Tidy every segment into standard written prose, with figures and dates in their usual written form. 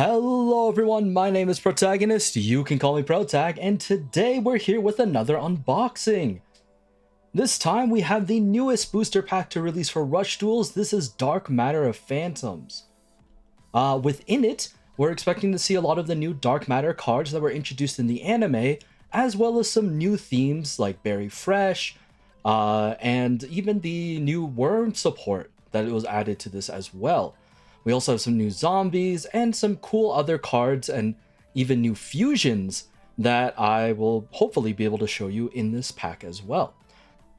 Hello everyone, my name is Protagonist, you can call me Protag, and today we're here with another unboxing. This time we have the newest booster pack to release for Rush Duels. This is Dark Matter of Phantoms. Within it, we're expecting to see a lot of the new Dark Matter cards that were introduced in the anime, as well as some new themes like Berry Fresh, and even the new worm support that was added to this as well. We also have some new zombies and some cool other cards and even new fusions that I will hopefully be able to show you in this pack as well.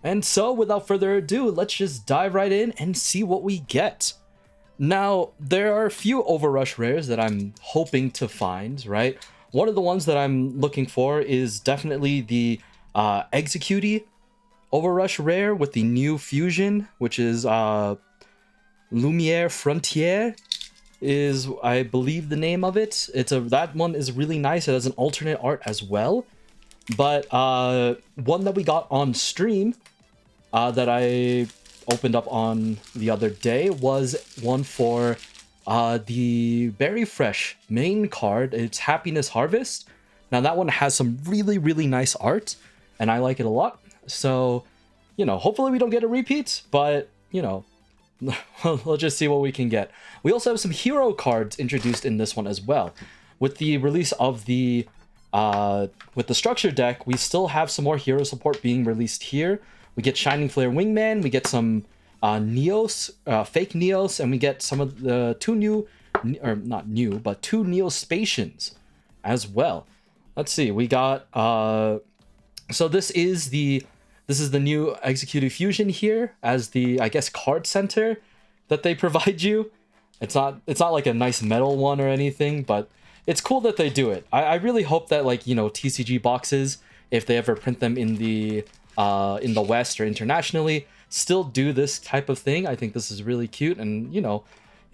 And so without further ado, let's just dive right in and see what we get. Now, there are a few Overrush rares that I'm hoping to find, right? One of the ones that I'm looking for is definitely the Executee Overrush rare with the new fusion, which is Lumiere Frontier is, I believe, the name of it. That one is really nice. It has an alternate art as well. But one that we got on stream that I opened up on the other day was one for the Berry Fresh main card. It's Happiness Harvest. Now that one has some really nice art, and I like it a lot. So, hopefully we don't get a repeat, but, we'll just see what we can get. We also have some hero cards introduced in this one as well. With the release of the structure deck, we still have some more hero support being released here. We get Shining Flare Wingman, we get some Neos, fake Neos, and we get some of the two new Neospatians as well. Let's see, we got so this is the new Executee Fusion here as the, I guess, card center that they provide you. It's not like a nice metal one or anything, but it's cool that they do it. I really hope that, like, TCG boxes, if they ever print them in the West or internationally, still do this type of thing. I think this is really cute, and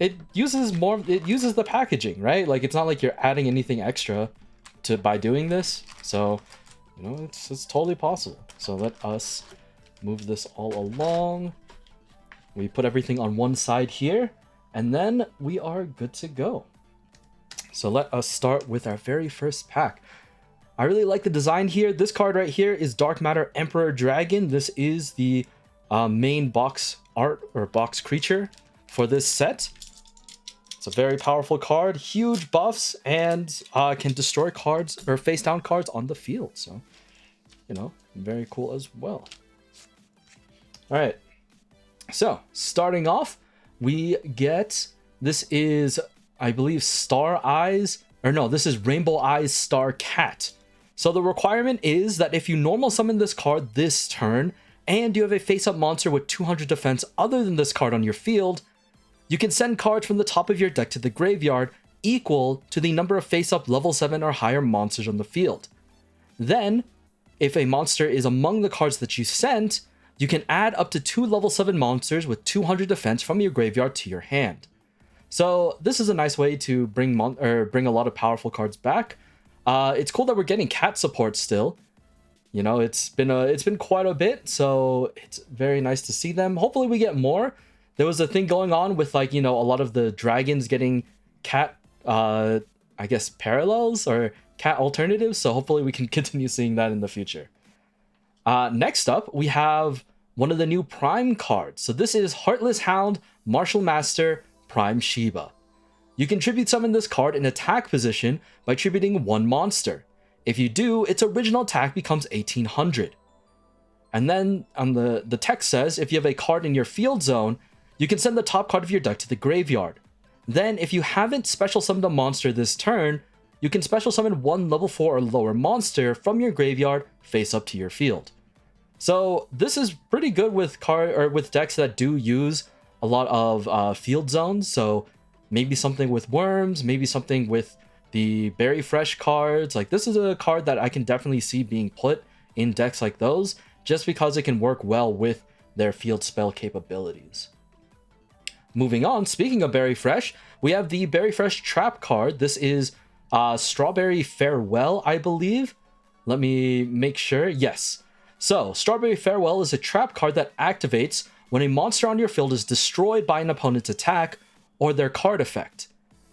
it uses the packaging, right? Like, it's not like you're adding anything extra by doing this. So it's totally possible. So let us move this all along. We put everything on one side here, and then we are good to go. So let us start with our very first pack. I really like the design here. This card right here is Dark Matter Emperor Dragon. This is the main box art or box creature for this set. It's a very powerful card, huge buffs, and can destroy cards or face down cards on the field. So, very cool as well. All right. So starting off, we get, this is, I believe, Star Eyes, or no, this is Rainbow Eyes Star Cat. So the requirement is that if you normal summon this card this turn, and you have a face-up monster with 200 defense other than this card on your field, you can send cards from the top of your deck to the graveyard equal to the number of face-up level 7 or higher monsters on the field. Then, if a monster is among the cards that you sent, you can add up to 2 level 7 monsters with 200 defense from your graveyard to your hand. So this is a nice way to bring a lot of powerful cards back. It's cool that we're getting cat support still. It's been quite a bit, so it's very nice to see them. Hopefully we get more. There was a thing going on with, like, a lot of the dragons getting cat, I guess, parallels or cat alternatives. So hopefully we can continue seeing that in the future. Next up, we have one of the new Prime cards. So this is Heartless Hound, Martial Master, Prime Shiba. You can tribute summon this card in attack position by tributing one monster. If you do, its original attack becomes 1800. And then on the text says, if you have a card in your field zone, you can send the top card of your deck to the graveyard. Then, if you haven't special summoned a monster this turn, you can special summon one level 4 or lower monster from your graveyard face up to your field. So this is pretty good with decks that do use a lot of field zones. So maybe something with worms, maybe something with the Berry Fresh cards. Like, this is a card that I can definitely see being put in decks like those, just because it can work well with their field spell capabilities. Moving on, speaking of Berry Fresh, we have the Berry Fresh Trap card. This is Strawberry Farewell, I believe. Let me make sure. Yes. So, Strawberry Farewell is a trap card that activates when a monster on your field is destroyed by an opponent's attack or their card effect.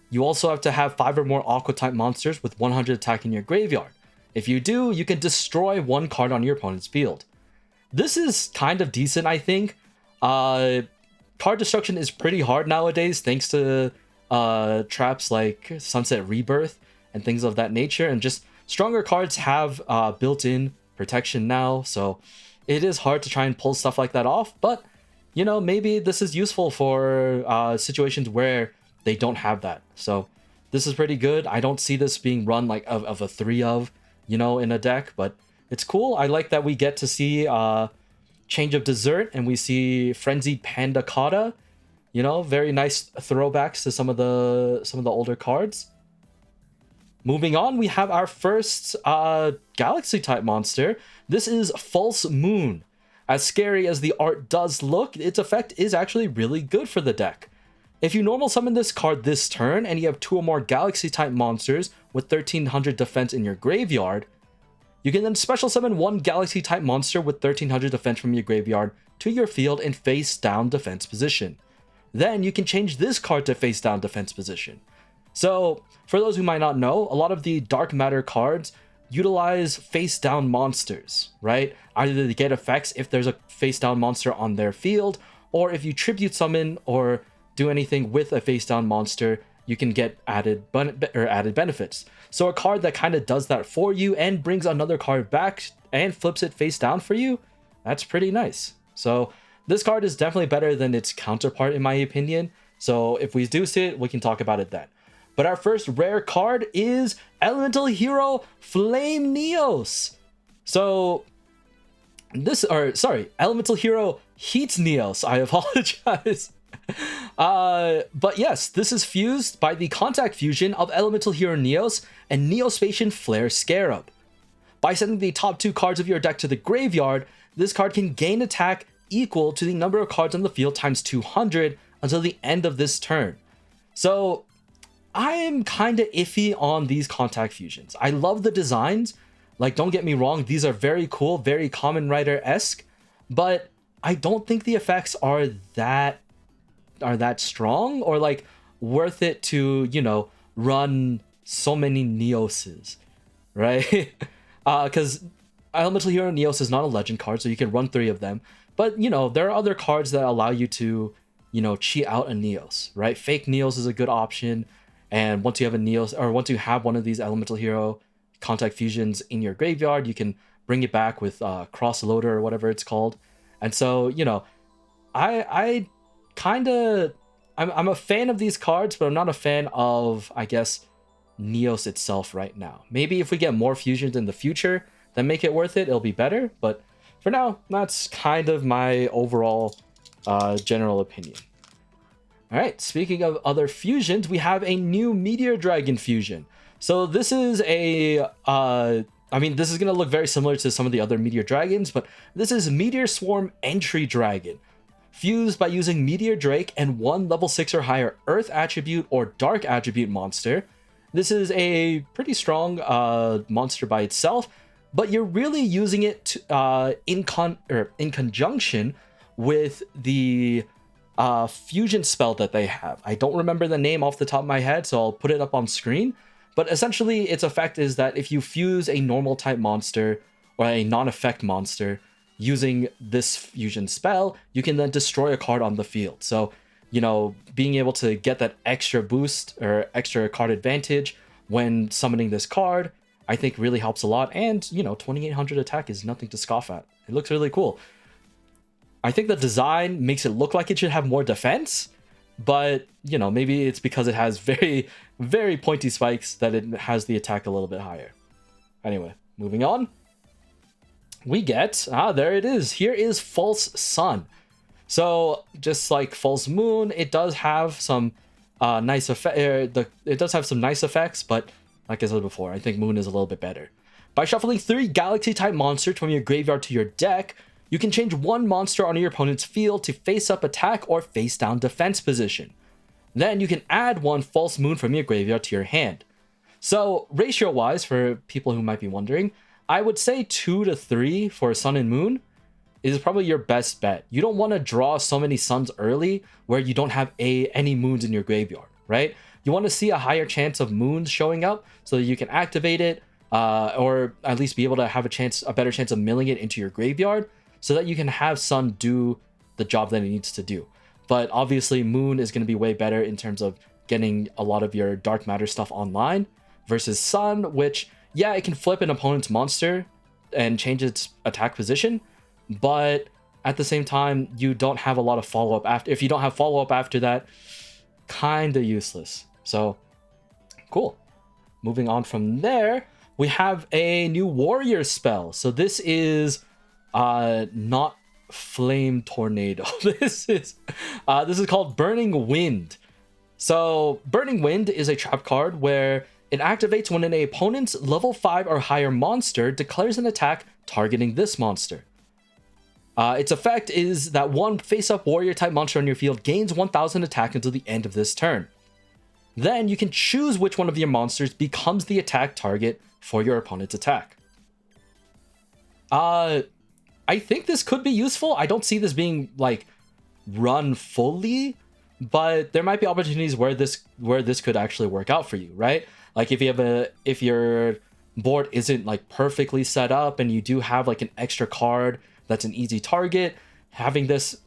You also have to have 5 or more Aqua type monsters with 100 attack in your graveyard. If you do, you can destroy 1 card on your opponent's field. This is kind of decent, I think. Card destruction is pretty hard nowadays thanks to traps like Sunset Rebirth and things of that nature, and just stronger cards have built-in protection now, so it is hard to try and pull stuff like that off, but you know, maybe this is useful for situations where they don't have that. So this is pretty good. I don't see this being run like of a 3 of, you know, in a deck, but it's cool. I like that we get to see Change of Dessert, and we see Frenzied Panda Cotta. You know, very nice throwbacks to some of the older cards. Moving on, we have our first Galaxy type monster. This is False Moon. As scary as the art does look, its effect is actually really good for the deck. If you normal summon this card this turn and you have 2 or more Galaxy type monsters with 1300 defense in your graveyard, you can then special summon 1 Galaxy type monster with 1300 defense from your graveyard to your field in face down defense position. Then you can change this card to face down defense position. So, for those who might not know, a lot of the Dark Matter cards utilize face down monsters, right? Either they get effects if there's a face down monster on their field, or if you tribute summon or do anything with a face down monster, you can get added benefits. So a card that kind of does that for you and brings another card back and flips it face down for you, that's pretty nice. So this card is definitely better than its counterpart in my opinion. So if we do see it, we can talk about it then. But our first rare card is Elemental Hero Flame Neos. So Elemental Hero Heat Neos. I apologize. But yes, this is fused by the contact fusion of Elemental Hero Neos and Neospatian Flare Scarab. By sending the top 2 cards of your deck to the graveyard, this card can gain attack equal to the number of cards on the field times 200 until the end of this turn. So I am kind of iffy on these contact fusions. I love the designs. Like, don't get me wrong, these are very cool, very Kamen Rider-esque, but I don't think the effects are that strong or like worth it to, you know, run so many Neoses, right? Because Elemental Hero Neos is not a legend card, so you can run 3 of them. But, you know, there are other cards that allow you to, you know, cheat out a Neos, right? Fake Neos is a good option. And once you have a Neos, or once you have one of these Elemental Hero contact fusions in your graveyard, you can bring it back with Cross Loader or whatever it's called. And so, you know, I'm a fan of these cards, but I'm not a fan of, I guess, Neos itself right now. Maybe if we get more fusions in the future that make it worth it, it'll be better. But for now, that's kind of my overall general opinion. All right, speaking of other fusions, we have a new Meteor Dragon fusion. So this is a, this is going to look very similar to some of the other Meteor Dragons, but this is Meteor Swarm Entry Dragon. Fused by using Meteor Drake and 1 level 6 or higher Earth attribute or Dark attribute monster. This is a pretty strong monster by itself, but you're really using it in conjunction with the fusion spell that they have. I don't remember the name off the top of my head, so I'll put it up on screen. But essentially, its effect is that if you fuse a normal type monster or a non-effect monster using this fusion spell, you can then destroy a card on the field. So, you know, being able to get that extra boost or extra card advantage when summoning this card, I think really helps a lot. And, you know, 2800 attack is nothing to scoff at. It looks really cool. I think the design makes it look like it should have more defense, but, you know, maybe it's because it has very, very pointy spikes that it has the attack a little bit higher. Anyway, moving on. We get, there it is. Here is False Sun. So just like False Moon, it does have some nice effects, but like I said before, I think Moon is a little bit better. By shuffling 3 Galaxy type monsters from your graveyard to your deck, you can change 1 monster on your opponent's field to face up attack or face down defense position. Then you can add 1 False Moon from your graveyard to your hand. So ratio wise, for people who might be wondering, I would say 2 to 3 for Sun and Moon is probably your best bet. You don't want to draw so many Suns early where you don't have any Moons in your graveyard, right? you want to see a higher chance of moons showing up so that you can activate it, or at least be able to have a better chance of milling it into your graveyard so that you can have Sun do the job that it needs to do. But obviously Moon is going to be way better in terms of getting a lot of your dark matter stuff online versus Sun, which, yeah, it can flip an opponent's monster and change its attack position, but at the same time, you don't have a lot of follow-up after. If you don't have follow-up after that, kind of useless. So, cool. Moving on from there, we have a new warrior spell. So this is not Flame Tornado. This is called Burning Wind. So Burning Wind is a trap card where it activates when an opponent's level 5 or higher monster declares an attack targeting this monster. Its effect is that one face-up warrior type monster on your field gains 1000 attack until the end of this turn. Then you can choose which one of your monsters becomes the attack target for your opponent's attack. I think this could be useful. I don't see this being like run fully, but there might be opportunities where this could actually work out for you, right? Like if your board isn't like perfectly set up and you do have like an extra card that's an easy target, having this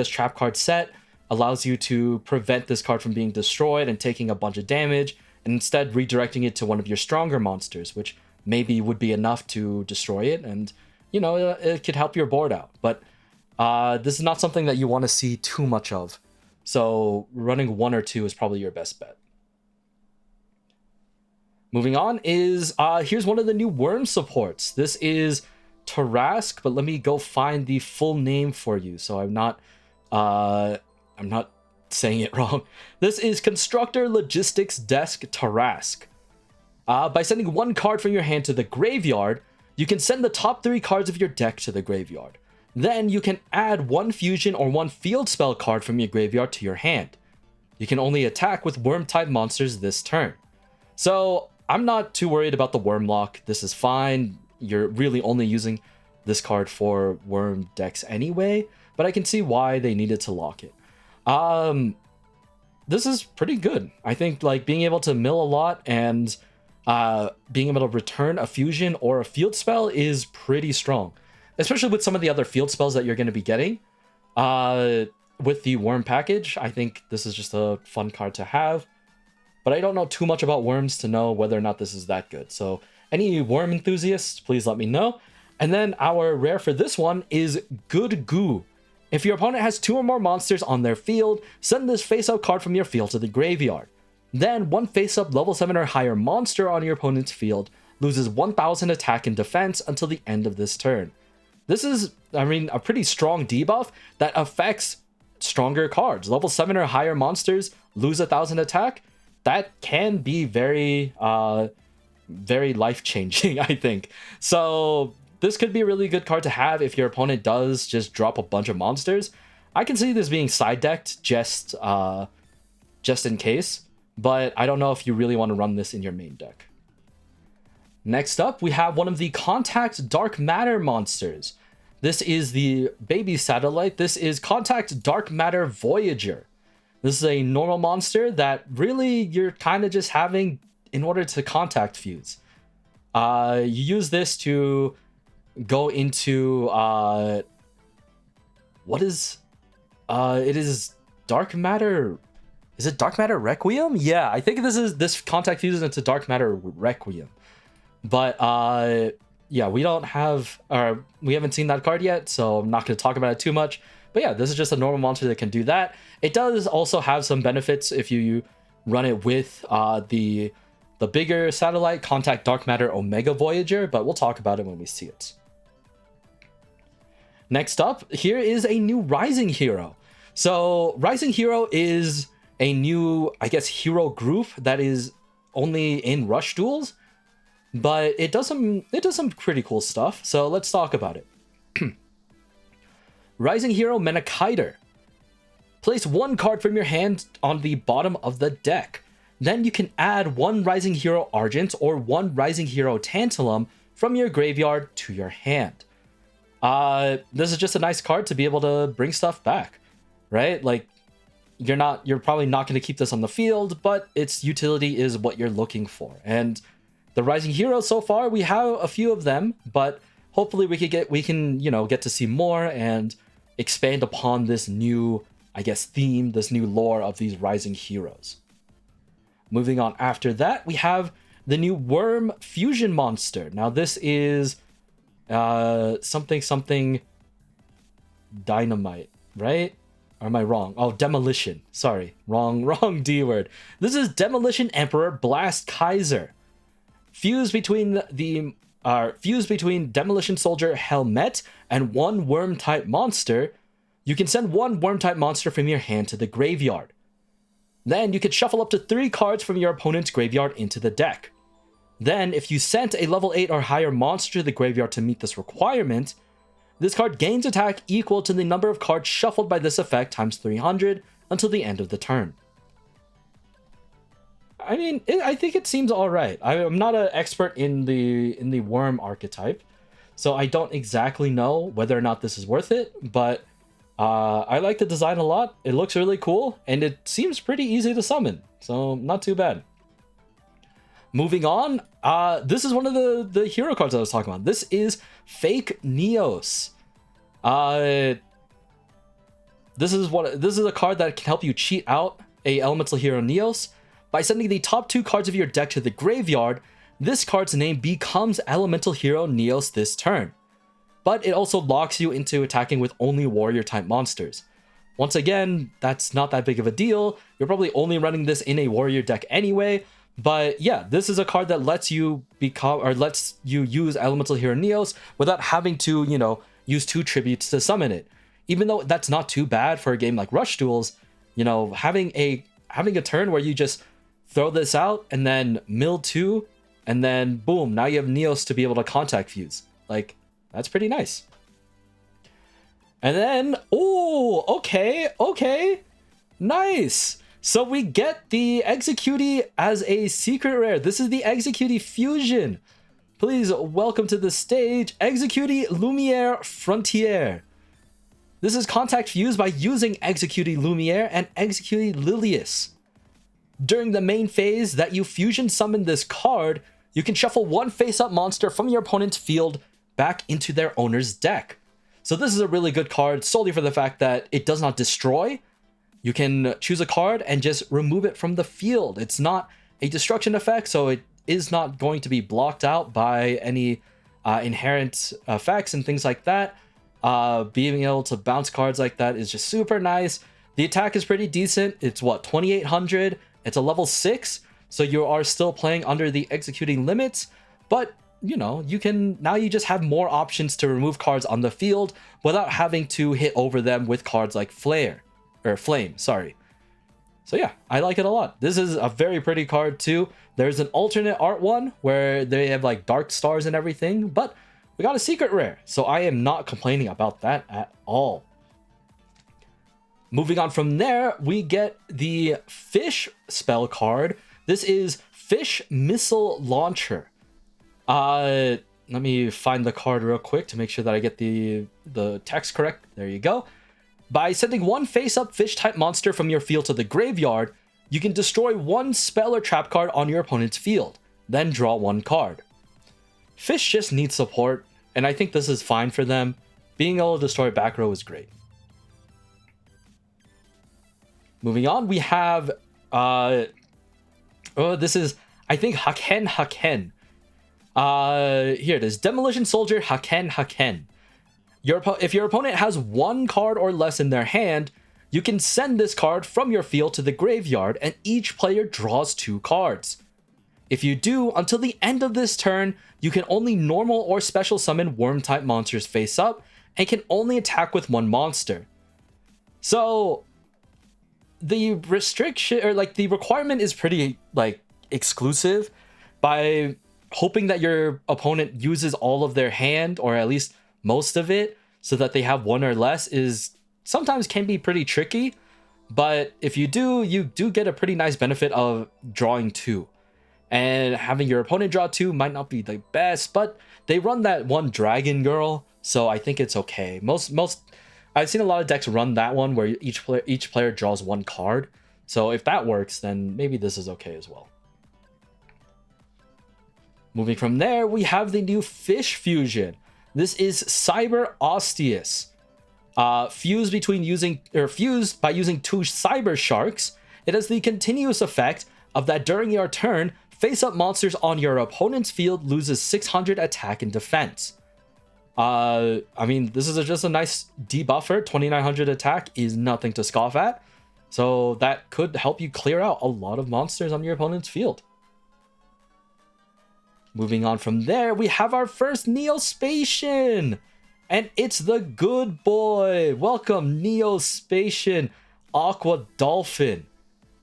trap card set allows you to prevent this card from being destroyed and taking a bunch of damage, and instead redirecting it to one of your stronger monsters, which maybe would be enough to destroy it, and you know, it could help your board out. But this is not something that you want to see too much of, so running 1 or 2 is probably your best bet. Moving on is here's one of the new worm supports. This is Tarask, but let me go find the full name for you so I'm not saying it wrong. This is Constructor Logistics Desk Tarask. By sending 1 card from your hand to the graveyard, you can send the top 3 cards of your deck to the graveyard. Then you can add 1 fusion or 1 field spell card from your graveyard to your hand. You can only attack with worm type monsters this turn. So I'm not too worried about the worm lock. This is fine. You're really only using this card for worm decks anyway, but I can see why they needed to lock it. This is pretty good. I think like being able to mill a lot and being able to return a fusion or a field spell is pretty strong, especially with some of the other field spells that you're going to be getting with the worm package. I think this is just a fun card to have, but I don't know too much about worms to know whether or not this is that good. So any worm enthusiasts, please let me know. And then our rare for this one is Good Goo. If your opponent has 2 or more monsters on their field, send this face-up card from your field to the graveyard. Then 1 face-up level 7 or higher monster on your opponent's field loses 1000 attack and defense until the end of this turn. This is, I mean, a pretty strong debuff that affects stronger cards. Level 7 or higher monsters lose 1000 attack. That can be very life-changing, I think. So this could be a really good card to have if your opponent does just drop a bunch of monsters. I can see this being side decked just in case, but I don't know if you really want to run this in your main deck. Next up, we have one of the Contact Dark Matter monsters. This is the baby satellite. This is Contact Dark Matter Voyager. This is a normal monster that really you're kind of just having in order to contact fuse. You use this to go into it is Dark Matter. Is it Dark Matter Requiem? Yeah, I think this contact fuses into Dark Matter Requiem. But yeah, we haven't seen that card yet, so I'm not going to talk about it too much. But yeah, this is just a normal monster that can do that. It does also have some benefits if you run it with the bigger satellite, Contact Dark Matter Omega Voyager, but we'll talk about it when we see it. Next up, here is a new Rising Hero. So Rising Hero is a new, I guess, hero group that is only in Rush Duels, but it does some pretty cool stuff. So let's talk about it. Rising Hero Menakiter. Place 1 card from your hand on the bottom of the deck. Then you can add 1 Rising Hero Argent or 1 Rising Hero Tantalum from your graveyard to your hand. This is just a nice card to be able to bring stuff back, right? Like, you're probably not going to keep this on the field, but its utility is what you're looking for. And the Rising Heroes so far, we have a few of them, but hopefully we can get to see more and expand upon this new, I guess, theme, this new lore of these Rising Heroes. Moving on after that, we have the new Worm Fusion monster. Now this is something dynamite, right? Or am I wrong? Oh, demolition. Sorry, wrong D word. This is Demolition Emperor Blast Kaiser. Fused between Demolition Soldier Helmet and one worm type monster, you can send one worm type monster from your hand to the graveyard. Then you could shuffle up to 3 cards from your opponent's graveyard into the deck. Then, if you sent a level 8 or higher monster to the graveyard to meet this requirement, this card gains attack equal to the number of cards shuffled by this effect times 300 until the end of the turn. I mean, I think it seems alright. I'm not an expert in the worm archetype, so I don't exactly know whether or not this is worth it, but I like the design a lot. It looks really cool, and it seems pretty easy to summon, so not too bad. Moving on, this is one of the hero cards I was talking about. This is Fake Neos. This is a card that can help you cheat out a elemental hero Neos. By sending the top 2 cards of your deck to the graveyard, this card's name becomes elemental hero Neos this turn. But it also locks you into attacking with only warrior type monsters. Once again, that's not that big of a deal. You're probably only running this in a warrior deck anyway. But yeah, this is a card that lets you use elemental hero Neos without having to, use 2 tributes to summon it. Even though that's not too bad for a game like Rush Duels, having a turn where you just throw this out and then mill 2 and then boom, now you have Neos to be able to contact fuse. Like, that's pretty nice. And then, okay, nice. So we get the Executee as a secret rare. This is the Executee Fusion. Please welcome to the stage, Executee Lumiere Frontier. This is contact fused by using Executee Lumiere and Executee Lilius. During the main phase that you fusion summon this card, you can shuffle one face-up monster from your opponent's field back into their owner's deck. So this is a really good card solely for the fact that it does not destroy. You can choose a card and just remove it from the field. It's not a destruction effect, so it is not going to be blocked out by any inherent effects and things like that. Being able to bounce cards like that is just super nice. The attack is pretty decent. It's 2,800. It's a level 6, so you are still playing under the executing limits, but you just have more options to remove cards on the field without having to hit over them with cards like Flame, sorry. So yeah, I like it a lot. This is a very pretty card too. There's an alternate art one where they have like dark stars and everything, but we got a secret rare, so I am not complaining about that at all. Moving on from there, we get the Fish spell card. This is Fish Missile Launcher. Let me find the card real quick to make sure that I get the text correct. There you go. By sending one face-up fish-type monster from your field to the graveyard, you can destroy one spell or trap card on your opponent's field, then draw one card. Fish just needs support, and I think this is fine for them. Being able to destroy back row is great. Moving on, we have, this is, I think, Haken. Here it is, Demolition Soldier Haken. If your opponent has one card or less in their hand, you can send this card from your field to the graveyard, and each player draws 2 cards. If you do, until the end of this turn, you can only normal or special summon worm-type monsters face up, and can only attack with one monster. So the restriction, or like the requirement, is pretty like exclusive. By hoping that your opponent uses all of their hand, or at least most of it, so that they have one or less, is sometimes can be pretty tricky. But if you do get a pretty nice benefit of drawing 2. And having your opponent draw 2 might not be the best, but they run that one dragon girl, so I think it's okay. Most I've seen a lot of decks run that one where each player draws one card. So if that works, then maybe this is okay as well. Moving from there, we have the new Fish Fusion. This is Cyber Osteus. Fused by using 2 Cyber Sharks. It has the continuous effect of that during your turn, face-up monsters on your opponent's field loses 600 attack and defense. I mean, this is just a nice debuffer. 2900 attack is nothing to scoff at. So that could help you clear out a lot of monsters on your opponent's field. Moving on from there, we have our first Neospatian. And it's the good boy. Welcome, Neospatian Aqua Dolphin.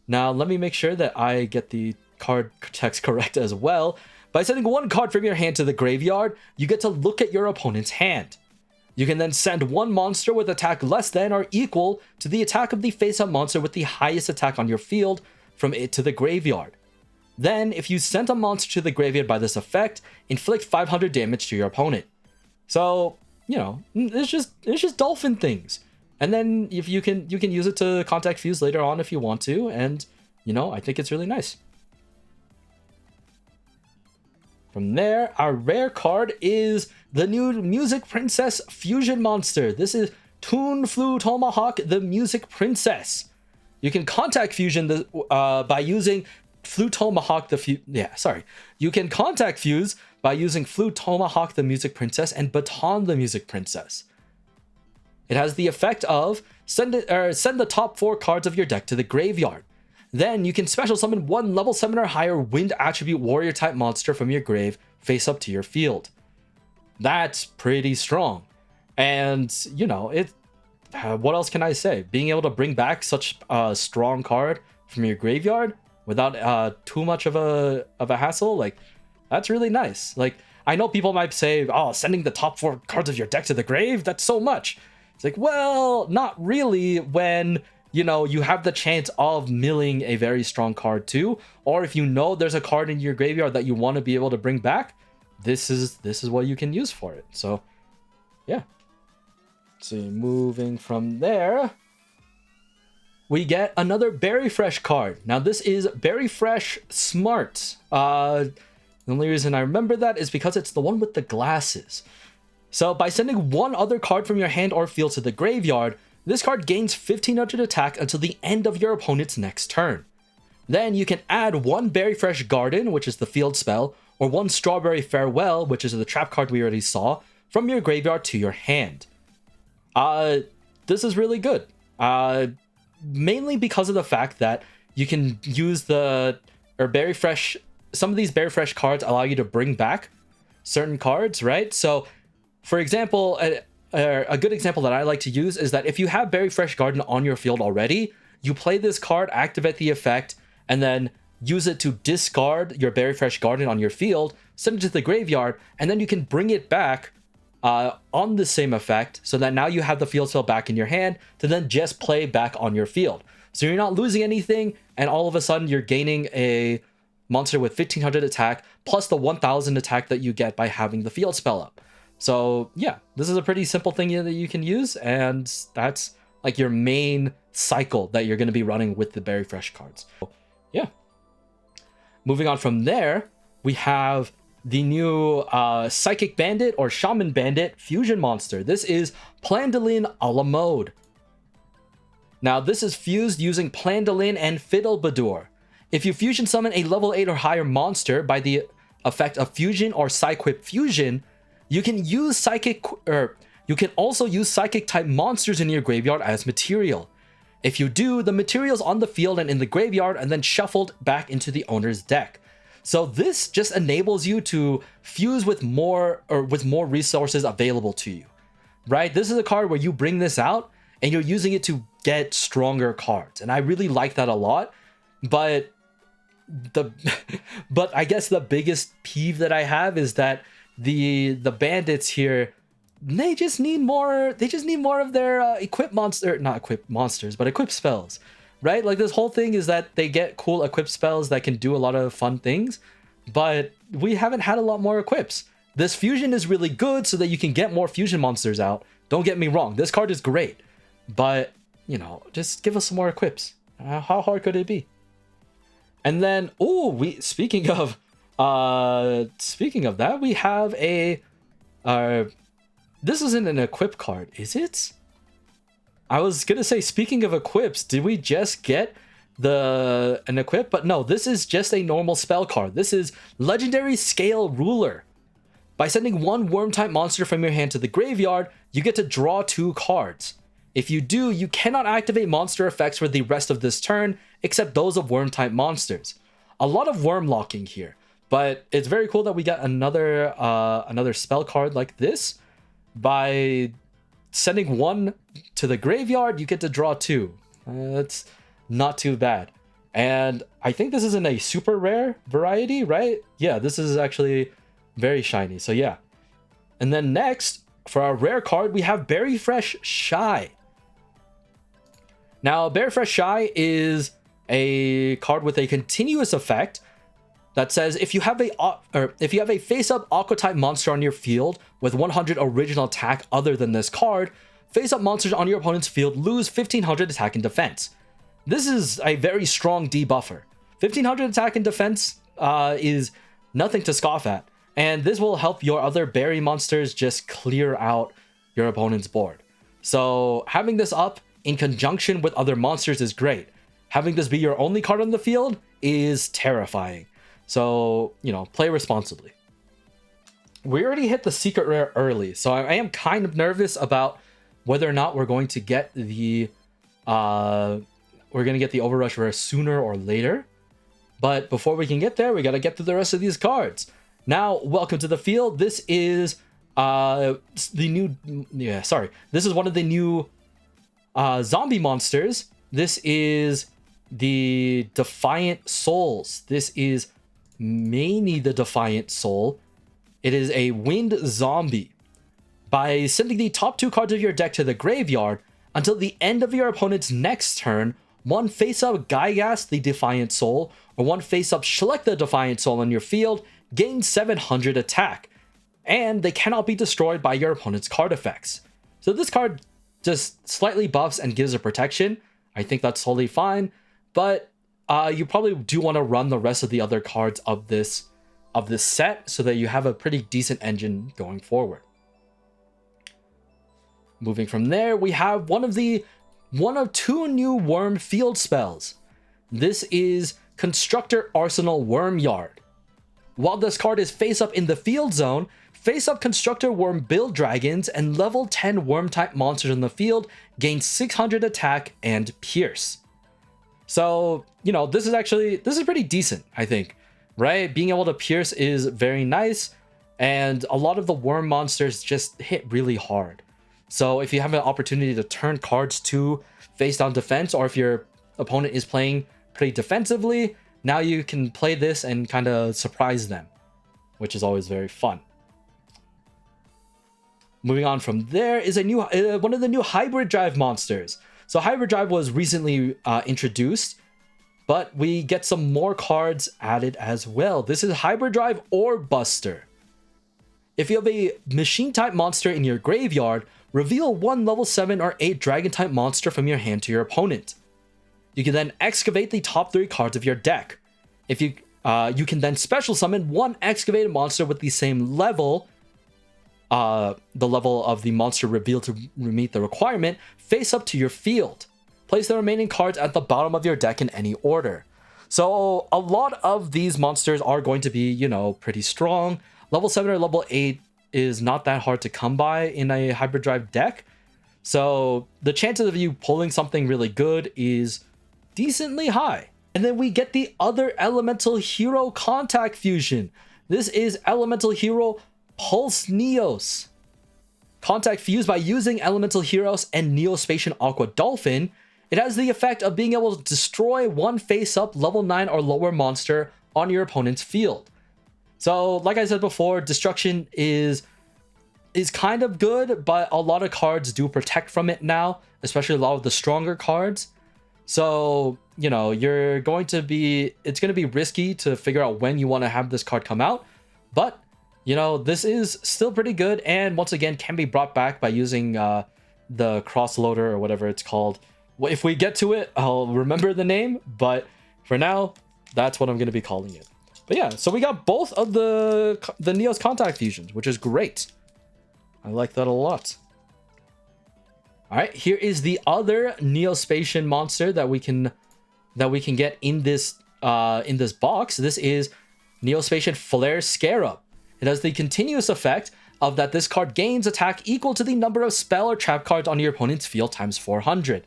Now, let me make sure that I get the card text correct as well. By sending 1 card from your hand to the graveyard, you get to look at your opponent's hand. You can then send 1 monster with attack less than or equal to the attack of the face-up monster with the highest attack on your field from it to the graveyard. Then, if you sent a monster to the graveyard by this effect, inflict 500 damage to your opponent. So, you know, it's just dolphin things. And then if you can use it to contact Fuse later on if you want to, and you know, I think it's really nice. From there, our rare card is the new Music Princess Fusion Monster. This is Toon Flu Tomahawk, the Music Princess. You can contact Fusion by using Flu Tomahawk You can contact Fuse by using Flu Tomahawk, the Music Princess, and Baton, the Music Princess. It has the effect of send the top 4 cards of your deck to the graveyard. Then you can special summon 1 level 7 or higher wind attribute warrior type monster from your grave face up to your field. That's pretty strong. And, you know, what else can I say? Being able to bring back such a strong card from your graveyard without too much of a hassle, like, that's really nice. Like, I know people might say, oh, sending the top 4 cards of your deck to the grave, that's so much. It's like, well, not really when, you know, you have the chance of milling a very strong card too, or if you know there's a card in your graveyard that you want to be able to bring back, this is what you can use for it. So, yeah. Let's see, moving from there, we get another Berry Fresh card. Now, this is Berry Fresh Smart. The only reason I remember that is because it's the one with the glasses. So by sending 1 other card from your hand or field to the graveyard, this card gains 1500 attack until the end of your opponent's next turn. Then you can add 1 Berry Fresh Garden, which is the field spell, or 1 Strawberry Farewell, which is the trap card we already saw, from your graveyard to your hand. This is really good. Mainly because of the fact that you can use Berry Fresh. Some of these Berry Fresh cards allow you to bring back certain cards, right? So, for example, a good example that I like to use is that if you have Berry Fresh Garden on your field already, you play this card, activate the effect, and then use it to discard your Berry Fresh Garden on your field, send it to the graveyard, and then you can bring it back on the same effect, so that now you have the field spell back in your hand to then just play back on your field. So you're not losing anything, and all of a sudden you're gaining a monster with 1500 attack, plus the 1000 attack that you get by having the field spell up. So yeah, this is a pretty simple thing that you can use, and that's like your main cycle that you're going to be running with the Berry Fresh cards. Yeah. Moving on from there, we have the new Psychic Bandit or Shaman Bandit fusion monster. This is Plandolin a la mode. Now, this is fused using Plandolin and Fiddlebadur. If you fusion summon a level 8 or higher monster by the effect of fusion or Psyquip fusion, you can also use psychic type monsters in your graveyard as material. If you do, the material's on the field and in the graveyard and then shuffled back into the owner's deck. So this just enables you to fuse with more resources available to you, right? This is a card where you bring this out and you're using it to get stronger cards. And I really like that a lot. But I guess the biggest peeve that I have is that the bandits here, they just need more of their equip spells, right? Like, this whole thing is that they get cool equip spells that can do a lot of fun things, but we haven't had a lot more equips. This fusion is really good so that you can get more fusion monsters out Don't get me wrong, this card is great, but you know, just give us some more equips. How hard could it be? And then, speaking of that, we have a this isn't an equip card, is it? I was gonna say, speaking of equips, did we just get an equip? But no, this is just a normal spell card. This is Legendary Scale Ruler. By sending one worm-type monster from your hand to the graveyard, you get to draw 2 cards. If you do, you cannot activate monster effects for the rest of this turn, except those of worm-type monsters. A lot of worm locking here, but it's very cool that we got another spell card like this. By sending one to the graveyard, you get to draw 2. That's not too bad. And I think this isn't a super rare variety, right? Yeah, this is actually very shiny, so yeah. And then next, for our rare card, we have Berry Fresh Shy. Now, Berry Fresh Shy is a card with a continuous effect that says if you have a face-up Aqua-type monster on your field with 100 original attack other than this card, face-up monsters on your opponent's field lose 1500 attack and defense. This is a very strong debuffer. 1500 attack and defense is nothing to scoff at, and this will help your other berry monsters just clear out your opponent's board. So having this up in conjunction with other monsters is great. Having this be your only card on the field is terrifying. So, you know, play responsibly. We already hit the secret rare early, so I am kind of nervous about whether or not we're going to get the Overrush rare sooner or later. But before we can get there, we got to get through the rest of these cards. Now, welcome to the field. This is this is one of the new zombie monsters. This is the Defiant Souls. This is mainly the Defiant Soul. It is a winged zombie. By sending the top 2 cards of your deck to the graveyard, until the end of your opponent's next turn, one face-up Gygas the Defiant Soul, or one face-up Shlek the Defiant Soul on your field gains 700 attack, and they cannot be destroyed by your opponent's card effects. So this card just slightly buffs and gives a protection. I think that's totally fine, but you probably do want to run the rest of the other cards of this set so that you have a pretty decent engine going forward. Moving from there, we have one of 2 new worm field spells. This is Constructor Arsenal Wormyard. While this card is face up in the field zone, face up Constructor Worm Build Dragons and level 10 worm type monsters in the field gain 600 attack and pierce. So, you know, this is pretty decent, I think, right? Being able to pierce is very nice, and a lot of the worm monsters just hit really hard. So if you have an opportunity to turn cards to face down defense, or if your opponent is playing pretty defensively, now you can play this and kind of surprise them, which is always very fun. Moving on from there is one of the new Hybrid Drive monsters. So Hybrid Drive was recently introduced, but we get some more cards added as well. This is Hybrid Drive Orb Buster. If you have a machine type monster in your graveyard, reveal one level 7 or 8 dragon type monster from your hand to your opponent. You can then excavate the top 3 cards of your deck. If you can then special summon one excavated monster with the same level, the level of the monster revealed to meet the requirement, face up to your field. Place the remaining cards at the bottom of your deck in any order. So a lot of these monsters are going to be, you know, pretty strong. Level 7 or level 8 is not that hard to come by in a Hybrid Drive deck. So the chances of you pulling something really good is decently high. And then we get the other Elemental Hero Contact Fusion. This is Elemental Hero Pulse Neos. Contact fused by using Elemental Heroes and Neospatian Aqua Dolphin. It has the effect of being able to destroy one face-up level 9 or lower monster on your opponent's field. So, like I said before, destruction is kind of good, but a lot of cards do protect from it now, especially a lot of the stronger cards. So, you know, it's going to be risky to figure out when you want to have this card come out, but you know, this is still pretty good, and once again can be brought back by using the cross loader or whatever it's called. Well, if we get to it, I'll remember the name, but for now, that's what I'm going to be calling it. But yeah, so we got both of the Neo's contact fusions, which is great. I like that a lot. All right, here is the other Neospatian monster that we can get in this box. This is Neospatian Flare Scarab. It has the continuous effect of that this card gains attack equal to the number of spell or trap cards on your opponent's field times 400.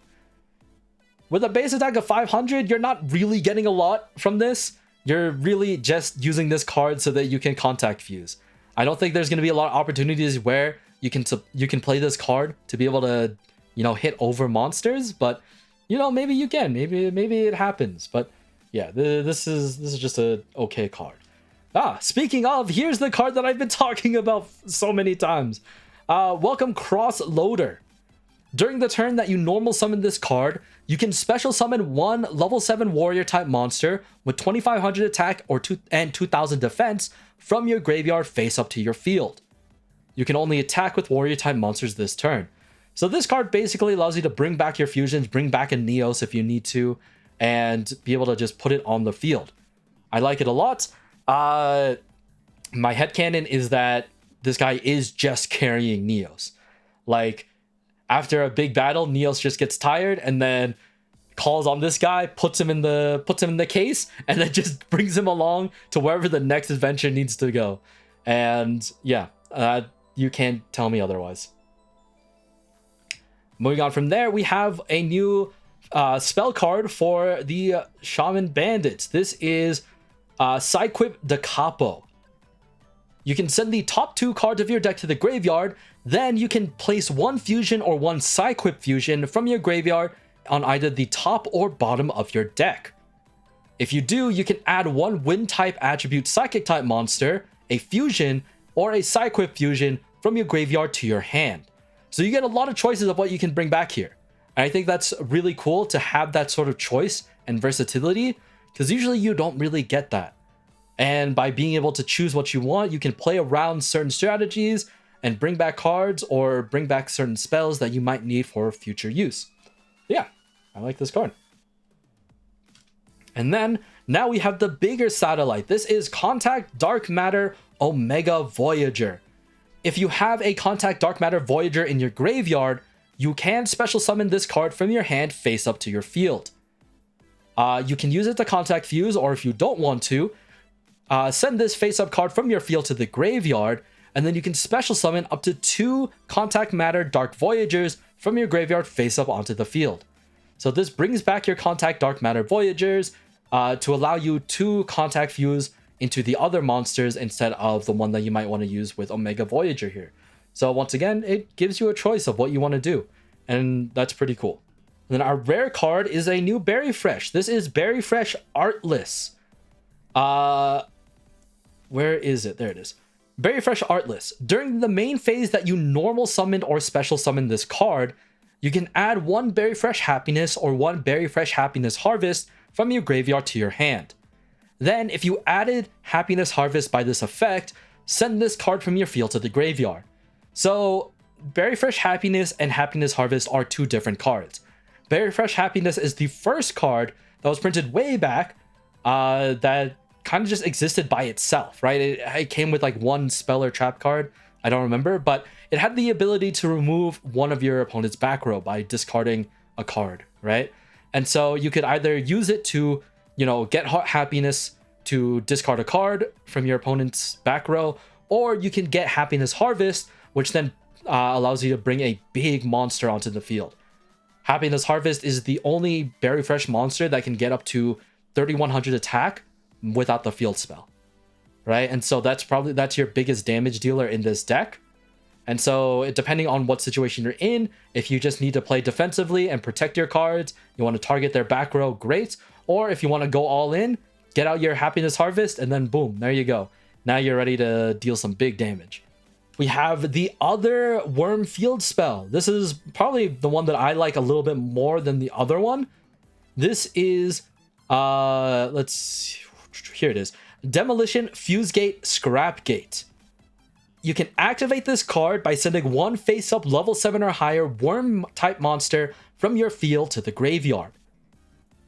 With a base attack of 500, you're not really getting a lot from this. You're really just using this card so that you can contact fuse. I don't think there's going to be a lot of opportunities where you can play this card to be able to, you know, hit over monsters, but you know, maybe you can. Maybe it happens. But yeah, this is just a okay card. Speaking of, here's the card that I've been talking about so many times. Welcome Cross Loader. During the turn that you normal summon this card, you can special summon one level 7 warrior type monster with 2500 attack and 2000 defense from your graveyard face up to your field. You can only attack with warrior type monsters this turn. So this card basically allows you to bring back your fusions, bring back a Neos if you need to, and be able to just put it on the field. I like it a lot. My headcanon is that this guy is just carrying Neos. Like, after a big battle, Neos just gets tired and then calls on this guy, puts him in the case, and then just brings him along to wherever the next adventure needs to go. And yeah, you can't tell me otherwise. Moving on from there, we have a new spell card for the Shaman Bandits. This is Psyquip Da Capo. You can send the top 2 cards of your deck to the graveyard, then you can place one fusion or one Psyquip fusion from your graveyard on either the top or bottom of your deck. If you do, you can add one wind type attribute psychic type monster, a fusion, or a Psyquip fusion from your graveyard to your hand. So you get a lot of choices of what you can bring back here. And I think that's really cool to have that sort of choice and versatility, because usually you don't really get that. And by being able to choose what you want, you can play around certain strategies and bring back cards or bring back certain spells that you might need for future use. Yeah, I like this card. And then now we have the bigger satellite. This is Contact Dark Matter Omega Voyager. If you have a Contact Dark Matter Voyager in your graveyard, you can special summon this card from your hand face up to your field. You can use it to contact fuse, or if you don't want to, send this face up card from your field to the graveyard, and then you can special summon up to 2 Contact Matter Dark Voyagers from your graveyard face up onto the field. So this brings back your Contact Dark Matter Voyagers to allow you to contact fuse into the other monsters instead of the one that you might want to use with Omega Voyager here. So once again, it gives you a choice of what you want to do, and that's pretty cool. And then our rare card is a new Berry Fresh. This is Berry Fresh Artless. Where is it? There it is. Berry Fresh Artless. During the main phase that you normal summoned or special summoned this card, you can add one Berry Fresh Happiness or one Berry Fresh Happiness Harvest from your graveyard to your hand. Then, if you added Happiness Harvest by this effect, send this card from your field to the graveyard. So, Berry Fresh Happiness and Happiness Harvest are 2 different cards. Berry Fresh Happiness is the first card that was printed way back that kind of just existed by itself, right? It came with like one spell or trap card, I don't remember, but it had the ability to remove one of your opponent's back row by discarding a card, right? And so you could either use it to, you know, get Happiness to discard a card from your opponent's back row, or you can get Happiness Harvest, which then allows you to bring a big monster onto the field. Happiness Harvest is the only Berry Fresh monster that can get up to 3100 attack without the field spell, right? And so that's your biggest damage dealer in this deck. And so depending on what situation you're in, if you just need to play defensively and protect your cards, you want to target their back row, great. Or if you want to go all in, get out your Happiness Harvest, and then boom, there you go. Now you're ready to deal some big damage. We have the other Worm Field spell. This is probably the one that I like a little bit more than the other one. This is, here it is. Demolition Fuse Gate Scrap Gate. you can activate this card by sending one face-up level 7 or higher worm-type monster from your field to the graveyard.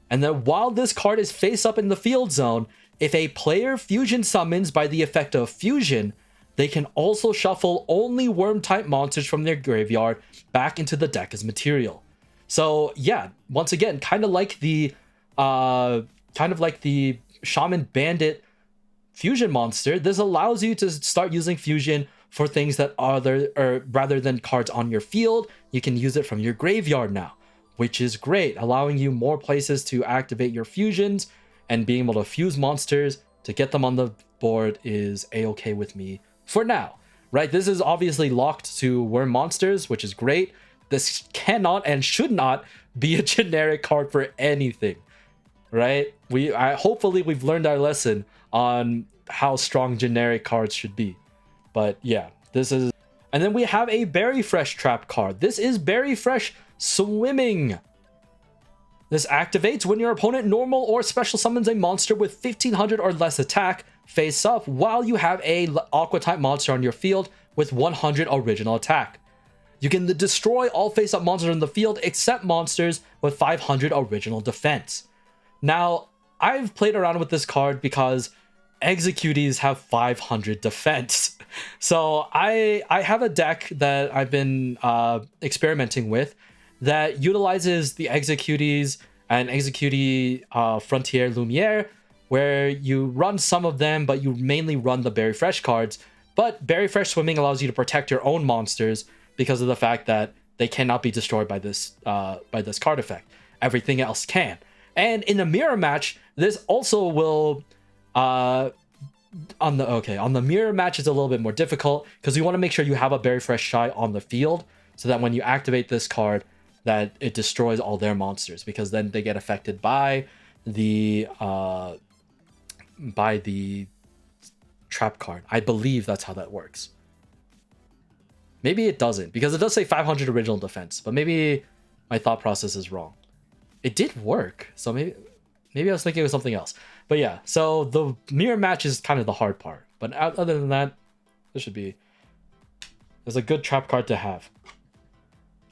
And then while this card is face-up in the field zone, if a player fusion summons by the effect of fusion, they can also shuffle only worm-type monsters from their graveyard back into the deck as material. So yeah, once again, kind of like the Shaman Bandit fusion monster, this allows you to start using fusion for things that are there, or rather than cards on your field, you can use it from your graveyard now, which is great, allowing you more places to activate your fusions, and being able to fuse monsters to get them on the board is a-okay with me for now, right? This is obviously locked to worm monsters, which is great. This cannot and should not be a generic card for anything, right? Hopefully we've learned our lesson on how strong generic cards should be. But yeah, this is... And then we have a Berry Fresh trap card. This is Berry Fresh Swimming. This activates when your opponent normal or special summons a monster with 1500 or less attack face up while you have a aqua type monster on your field with 100 original attack. You can destroy all face up monsters in the field except monsters with 500 original defense. Now, I've played around with this card because Executees have 500 defense. So I have a deck that I've been experimenting with that utilizes the Executees and Executee Frontier Lumiere, where you run some of them, but you mainly run the Berry Fresh cards. But Berry Fresh Swimming allows you to protect your own monsters because of the fact that they cannot be destroyed by this card effect. Everything else can. And in a mirror match, this also will on the mirror match is a little bit more difficult because you want to make sure you have a Berry Fresh Shy on the field so that when you activate this card, that it destroys all their monsters, because then they get affected by the trap card. I believe that's how that works. Maybe it doesn't, because it does say 500 original defense, but maybe my thought process is wrong. It did work, so maybe I was thinking of something else. But yeah, so the mirror match is kind of the hard part. But other than that, there's a good trap card to have.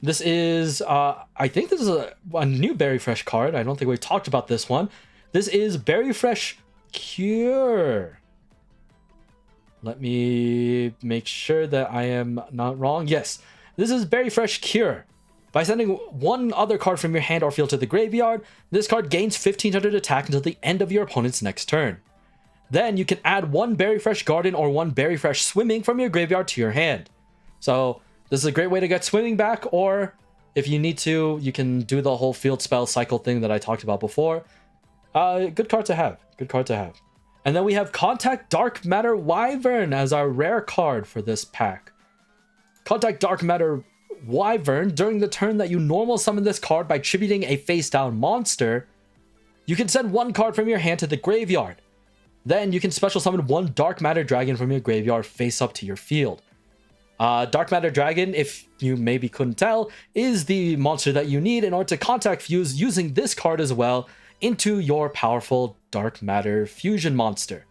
This is, I think this is a new Berry Fresh card. I don't think we talked about this one. This is Berry Fresh Cure. Let me make sure that I am not wrong. Yes, this is Berry Fresh Cure. By sending one other card from your hand or field to the graveyard, this card gains 1500 attack until the end of your opponent's next turn. Then you can add one Berry Fresh Garden or one Berry Fresh Swimming from your graveyard to your hand. So this is a great way to get Swimming back, or if you need to, you can do the whole field spell cycle thing that I talked about before. Good card to have. Good card to have. And then we have Contact Dark Matter Wyvern as our rare card for this pack. Contact Dark Matter Wyvern, during the turn that you normal summon this card by tributing a face down monster, you can send one card from your hand to the graveyard. Then you can special summon one Dark Matter Dragon from your graveyard face up to your field. Dark Matter Dragon, if you maybe couldn't tell, is the monster that you need in order to contact fuse using this card as well into your powerful Dark Matter fusion monster.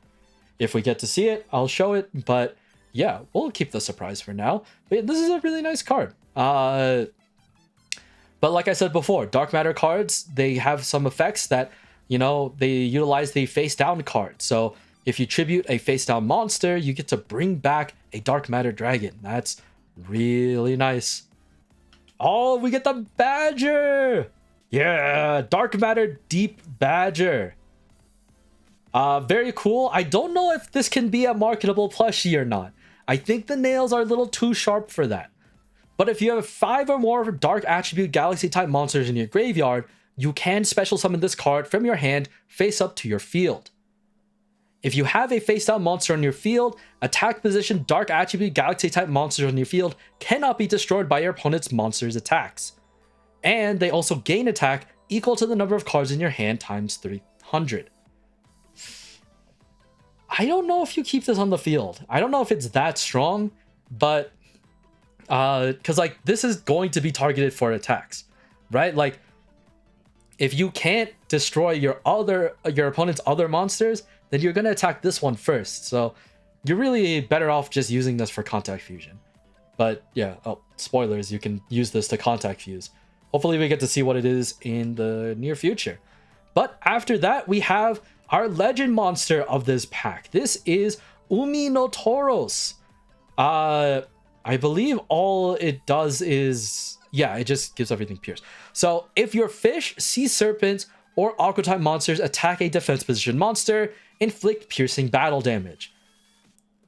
If we get to see it, I'll show it, but yeah, we'll keep the surprise for now. But this is a really nice card. But like I said before, Dark Matter cards, they have some effects that, you know, they utilize the face down card. So if you tribute a face down monster, you get to bring back a Dark Matter Dragon. That's really nice. Oh, we get the Badger. Yeah, Dark Matter Deep Badger. Very cool. I don't know if this can be a marketable plushie or not. I think the nails are a little too sharp for that. But if you have 5 or more Dark Attribute Galaxy type monsters in your graveyard, you can special summon this card from your hand face up to your field. If you have a face down monster on your field, attack position Dark Attribute Galaxy type monsters on your field cannot be destroyed by your opponent's monster's attacks. And they also gain attack equal to the number of cards in your hand times 300. I don't know if you keep this on the field. I don't know if it's that strong, but because like this is going to be targeted for attacks, right? Like if you can't destroy your opponent's other monsters, then you're going to attack this one first. So you're really better off just using this for contact fusion. But yeah, oh, spoilers, you can use this to contact fuse. Hopefully we get to see what it is in the near future. But after that, we have our legend monster of this pack. This is Umi no Tauros. I believe all it does is, yeah, it just gives everything pierce. So if your fish, sea serpent, or aqua type monsters attack a defense position monster, inflict piercing battle damage.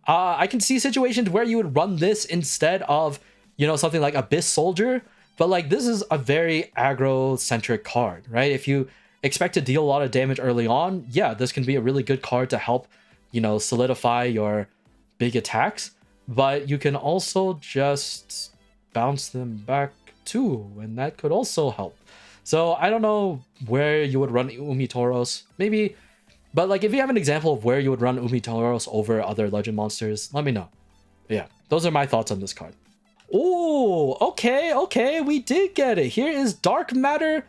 I can see situations where you would run this instead of, you know, something like Abyss Soldier, but like this is a very aggro-centric card, right? If you expect to deal a lot of damage early on, yeah, this can be a really good card to help, you know, solidify your big attacks, but you can also just bounce them back too, and that could also help. So I don't know where you would run Umi Tauros, maybe. But like, if you have an example of where you would run Umi Tauros over other legend monsters, let me know. But yeah, those are my thoughts on this card. Oh, okay, we did get it. Here is Dark Matter.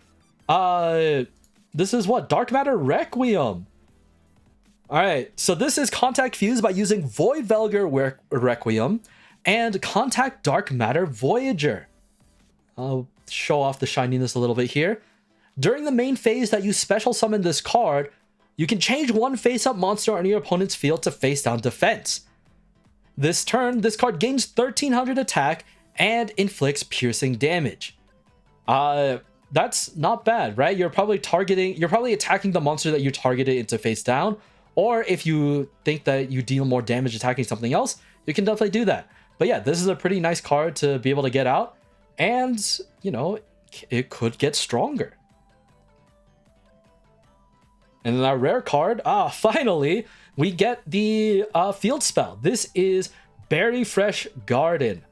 This is what? Dark Matter Requiem. All right, so this is contact fuse by using Void Velger Requiem and contact Dark Matter Voyager. I'll show off the shininess a little bit here. During the main phase that you special summon this card, you can change one face-up monster on your opponent's field to face-down defense. This turn, this card gains 1300 attack and inflicts piercing damage. That's not bad, right? You're probably attacking the monster that you targeted into face-down, or if you think that you deal more damage attacking something else, you can definitely do that. But yeah, this is a pretty nice card to be able to get out, and, you know, it could get stronger. And then our rare card, finally, we get the field spell. This is Berry Fresh Garden.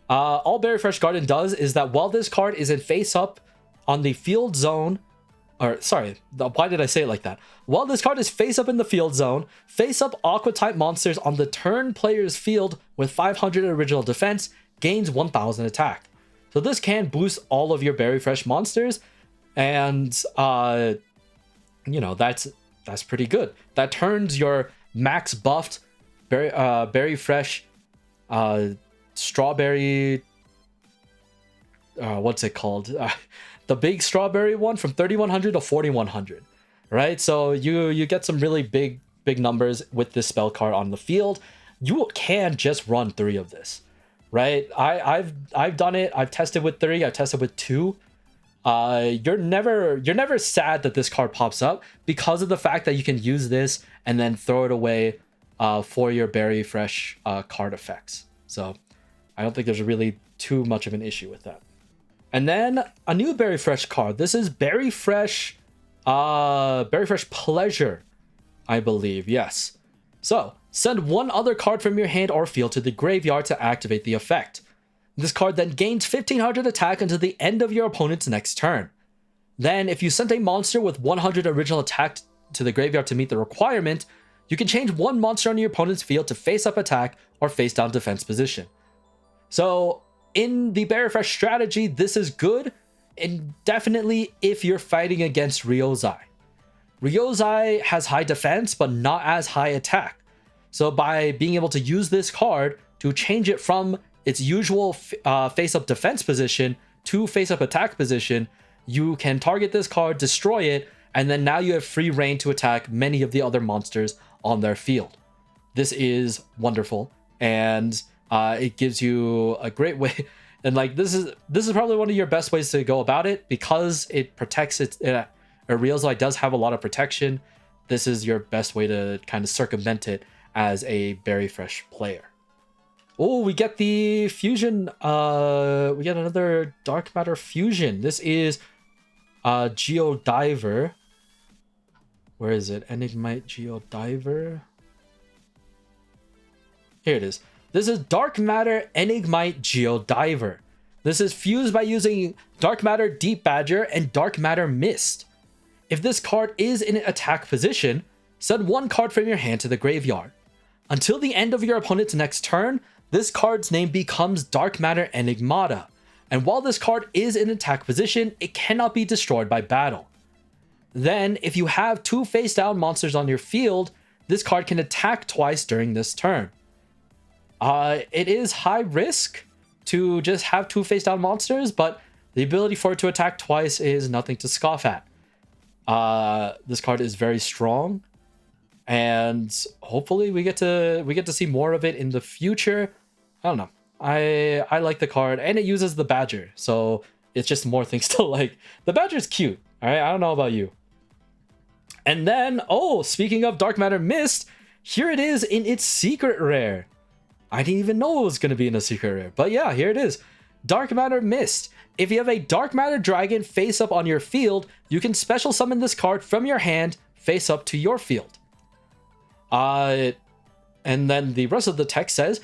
All Berry Fresh Garden does is that while this card is in face up on the field zone, or sorry, why did I say it like that? While this card is face up in the field zone, face up aqua type monsters on the turn player's field with 500 original defense gains 1000 attack. So this can boost all of your Berry Fresh monsters, and you know, that's pretty good. That turns your max buffed Berry Fresh strawberry, what's it called? The big strawberry one from 3100 to 4100, right? So you get some really big numbers with this spell card on the field. You can just run 3 of this, right? I've done it. I've tested with 3. I've tested with 2. You're never sad that this card pops up because of the fact that you can use this and then throw it away for your Berry Fresh card effects. So I don't think there's really too much of an issue with that. And then a new Berry Fresh card. This is Berry Fresh Pleasure, I believe. Yes. So send one other card from your hand or field to the graveyard to activate the effect. This card then gains 1500 attack until the end of your opponent's next turn. Then, if you sent a monster with 100 original attack to the graveyard to meet the requirement, you can change one monster on your opponent's field to face-up attack or face-down defense position. So, in the Berry Fresh strategy, this is good, and definitely if you're fighting against Ryozai. Ryozai has high defense, but not as high attack. So by being able to use this card to change it from its usual face-up defense position to face-up attack position, you can target this card, destroy it, and then now you have free reign to attack many of the other monsters on their field. This is wonderful, and it gives you a great way. And like this is probably one of your best ways to go about it because it protects it. Ryozai does have a lot of protection. This is your best way to kind of circumvent it as a Berry Fresh player. Oh, we get the fusion. We get another Dark Matter fusion. This is Geodiver. Where is it? Enigmite Geodiver. Here it is. This is Dark Matter Enigmite Geodiver. This is fused by using Dark Matter Deep Badger and Dark Matter Mist. If this card is in an attack position, send one card from your hand to the graveyard. Until the end of your opponent's next turn, this card's name becomes Dark Matter Enigmata, and while this card is in attack position, it cannot be destroyed by battle. Then, if you have 2 face-down monsters on your field, this card can attack twice during this turn. It is high risk to just have 2 face down monsters, but the ability for it to attack twice is nothing to scoff at. This card is very strong, and hopefully we get to see more of it in the future. I don't know. I like the card, and it uses the badger, so it's just more things to like. The badger's cute. All right, I don't know about you. And then, oh, speaking of Dark Matter Mist, here it is in its secret rare. I didn't even know it was going to be in a secret rare, but yeah, here it is. Dark Matter Mist. If you have a Dark Matter Dragon face up on your field, you can special summon this card from your hand face up to your field. And then the rest of the text says,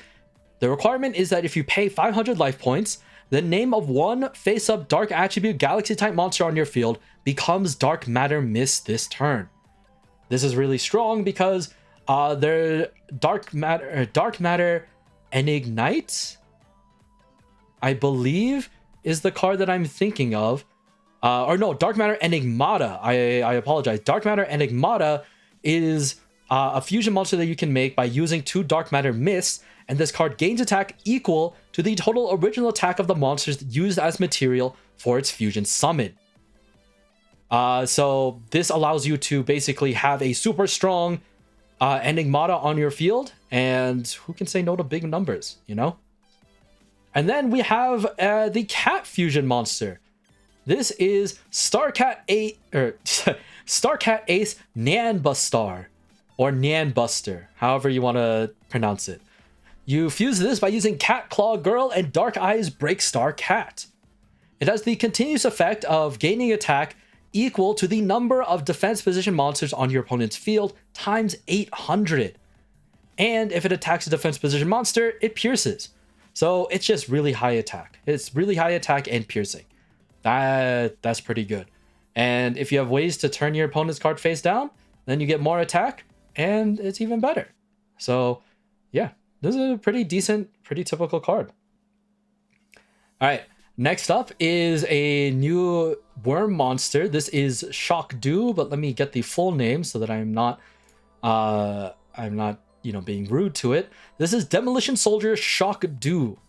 the requirement is that if you pay 500 life points, the name of one face up Dark Attribute Galaxy type monster on your field becomes Dark Matter Mist this turn. This is really strong because their Dark Matter Enignite, I believe, is the card that I'm thinking of. Or no, Dark Matter Enigmata. I apologize. Dark Matter Enigmata is a fusion monster that you can make by using 2 Dark Matter Mists, and this card gains attack equal to the total original attack of the monsters used as material for its fusion summon. So this allows you to basically have a super strong Enigmata on your field, and who can say no to big numbers, you know? And then we have the cat fusion monster. This is Starcat Ace Nyanbustar, or Nyanbuster, however you want to pronounce it. You fuse this by using Cat Claw Girl and Dark Eyes Breakstar Cat. It has the continuous effect of gaining attack equal to the number of defense position monsters on your opponent's field times 800. And if it attacks a defense position monster, it pierces. So it's just really high attack. It's really high attack and piercing. That's pretty good. And if you have ways to turn your opponent's card face down, then you get more attack, and it's even better. So yeah, this is a pretty decent, pretty typical card. All right, next up is a new worm monster. This is Shock Dew, but let me get the full name so that I'm not being rude to it. This is Demolition Soldier Shock Dew.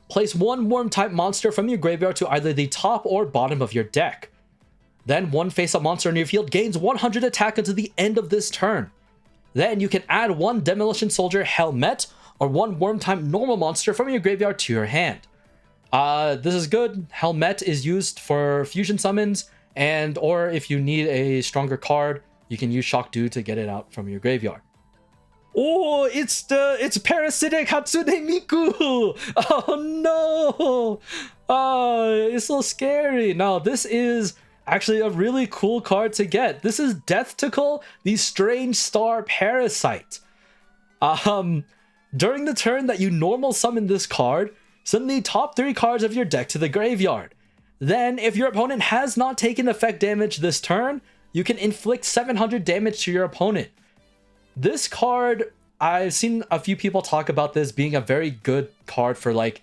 Place 1 worm type monster from your graveyard to either the top or bottom of your deck. Then 1 face-up monster on your field gains 100 attack until the end of this turn. Then you can add 1 Demolition Soldier Helmet or 1 worm type normal monster from your graveyard to your hand. This is good. Helmet is used for fusion summons, and or if you need a stronger card, you can use Shock Dew to get it out from your graveyard. Oh, it's parasitic Hatsune Miku. Oh no. It's so scary. No, this is actually a really cool card to get. This is Deathtickle, the Strange Star Parasite. During the turn that you normal summon this card, send the top 3 cards of your deck to the graveyard. Then, if your opponent has not taken effect damage this turn, you can inflict 700 damage to your opponent. This card, I've seen a few people talk about this being a very good card for like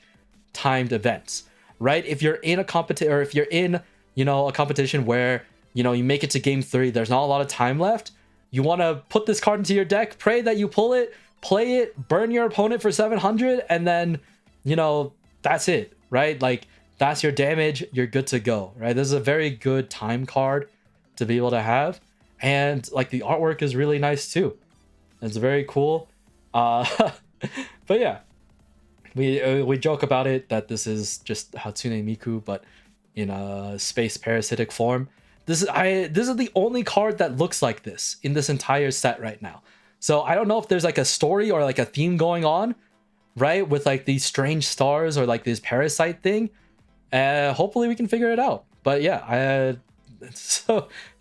timed events, right? If you're in a competition, or if you're in, a competition where, you make it to game 3, there's not a lot of time left. You want to put this card into your deck, pray that you pull it, play it, burn your opponent for 700, and then, that's it, right? Like, that's your damage, you're good to go, right? This is a very good time card to be able to have. And like the artwork is really nice too. It's very cool. But yeah, we joke about it that this is just Hatsune Miku, but in a space parasitic form. This is the only card that looks like this in this entire set right now. So I don't know if there's like a story or like a theme going on, right? With like these strange stars or like this parasite thing. Hopefully we can figure it out. But yeah, it's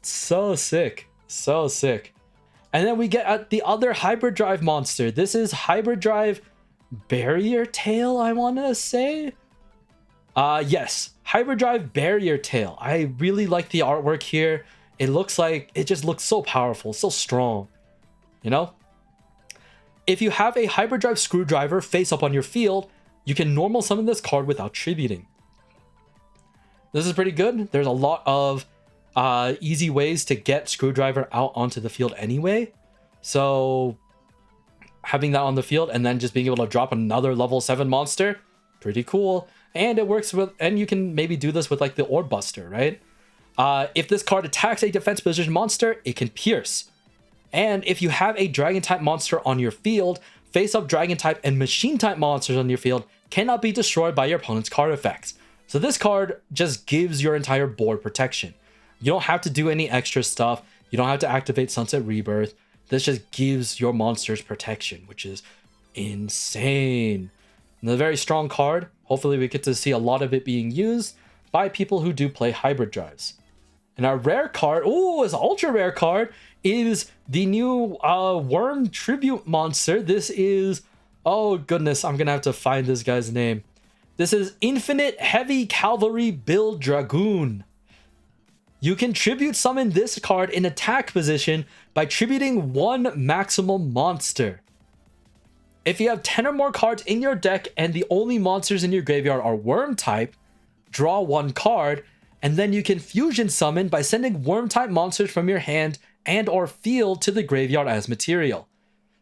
so sick. So sick. And then we get at the other Hybrid Drive monster. This is Hybrid Drive Barrier Tail, I want to say. Yes, Hybrid Drive Barrier Tail. I really like the artwork here. It just looks so powerful, so strong. If you have a Hybrid Drive Screwdriver face up on your field, you can normal summon this card without tributing. This is pretty good. There's a lot of easy ways to get Screwdriver out onto the field anyway. So having that on the field and then just being able to drop another level 7 monster, pretty cool. And it works with, and you can maybe do this with like the Orb Buster, right? If this card attacks a defense position monster, it can pierce. And if you have a dragon type monster on your field, face up dragon type and machine type monsters on your field cannot be destroyed by your opponent's card effects. So this card just gives your entire board protection. You don't have to do any extra stuff. You don't have to activate Sunset Rebirth. This just gives your monsters protection, which is insane. And a very strong card. Hopefully we get to see a lot of it being used by people who do play hybrid drives. And our rare card, oh, it's an ultra rare card, is the new Worm Tribute monster. This is, oh goodness, I'm gonna have to find this guy's name. This is Infinite Heavy Cavalry Build Dragoon. You can tribute summon this card in attack position by tributing one maximum monster. If you have 10 or more cards in your deck and the only monsters in your graveyard are worm type, draw one card, and then you can fusion summon by sending worm type monsters from your hand and or field to the graveyard as material.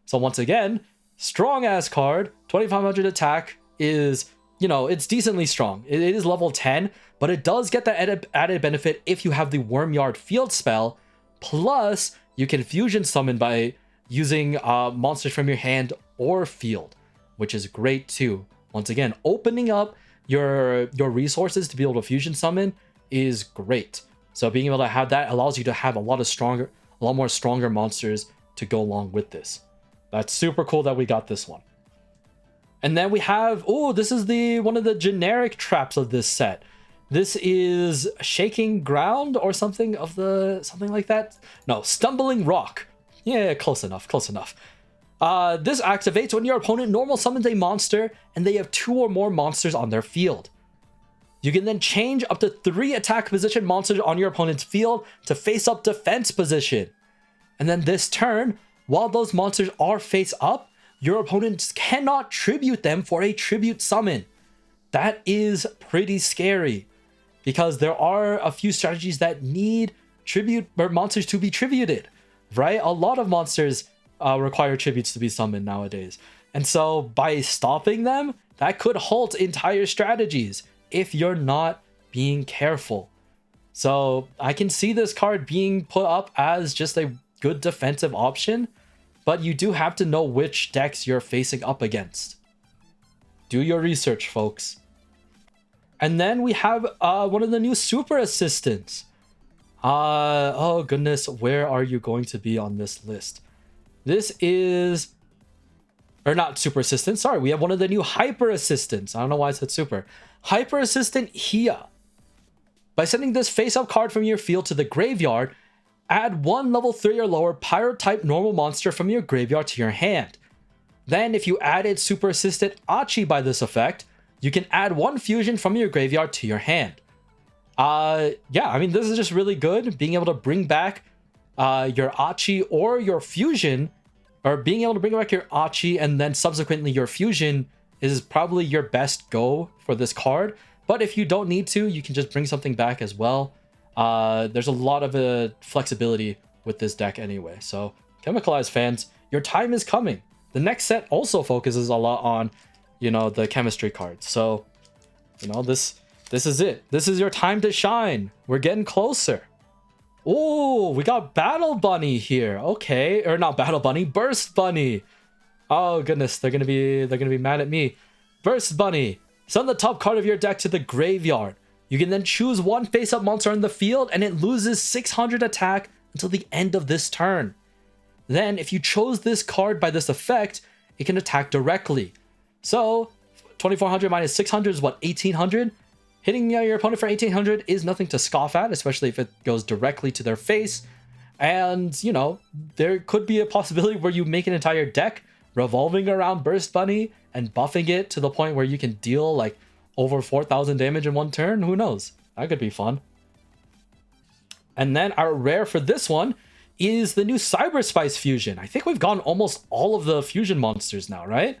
So once again, strong ass card, 2500 attack is, you know, it's decently strong. It is level 10, but it does get that added benefit if you have the Wormyard field spell. Plus, you can fusion summon by using monsters from your hand or field, which is great too. Once again, opening up your resources to be able to fusion summon is great. So being able to have that allows you to have a lot more stronger monsters to go along with this. That's super cool that we got this one. And then we have, oh, this is one of the generic traps of this set. This is Shaking Ground or something like that. No, Stumbling Rock. Yeah, close enough, close enough. This activates when your opponent normal summons a monster and they have 2 or more monsters on their field. You can then change up to 3 attack position monsters on your opponent's field to face up defense position. And then this turn, while those monsters are face up, your opponents cannot tribute them for a tribute summon. That is pretty scary because there are a few strategies that need tribute or monsters to be tributed, right? A lot of monsters require tributes to be summoned nowadays. And so by stopping them, that could halt entire strategies if you're not being careful. So I can see this card being put up as just a good defensive option, but you do have to know which decks you're facing up against. Do your research, folks. And then we have one of the new super assistants. Oh goodness, where are you going to be on this list? This is, or not super assistant, sorry, we have one of the new hyper assistants. I don't know why I said super. Hyper assistant Hia. By sending this face-up card from your field to the graveyard, add 1 level 3 or lower pyro-type normal monster from your graveyard to your hand. Then if you added super assistant Achi by this effect, you can add 1 fusion from your graveyard to your hand. Yeah, I mean, this is just really good. Being able to bring back your Achi or your fusion, or being able to bring back your Achi and then subsequently your fusion is probably your best go for this card. But if you don't need to, you can just bring something back as well. There's a lot of flexibility with this deck anyway. So Chemicalized fans, your time is coming. The next set also focuses a lot on, you know, the chemistry cards. So, you know, this is it. This is your time to shine. We're getting closer. Oh, we got Battle Bunny here. Okay, or not Battle Bunny, Burst Bunny. Oh goodness, they're gonna be mad at me. Burst Bunny. Send the top card of your deck to the graveyard. You can then choose 1 face-up monster on the field and it loses 600 attack until the end of this turn. Then, if you chose this card by this effect, it can attack directly. So, 2400 minus 600 is what, 1800? Hitting your opponent for 1800 is nothing to scoff at, especially if it goes directly to their face. And, you know, there could be a possibility where you make an entire deck revolving around Burst Bunny and buffing it to the point where you can deal like over 4,000 damage in one turn. Who knows? That could be fun. And then our rare for this one is the new Cyberspice fusion. I think we've gotten almost all of the fusion monsters now, right?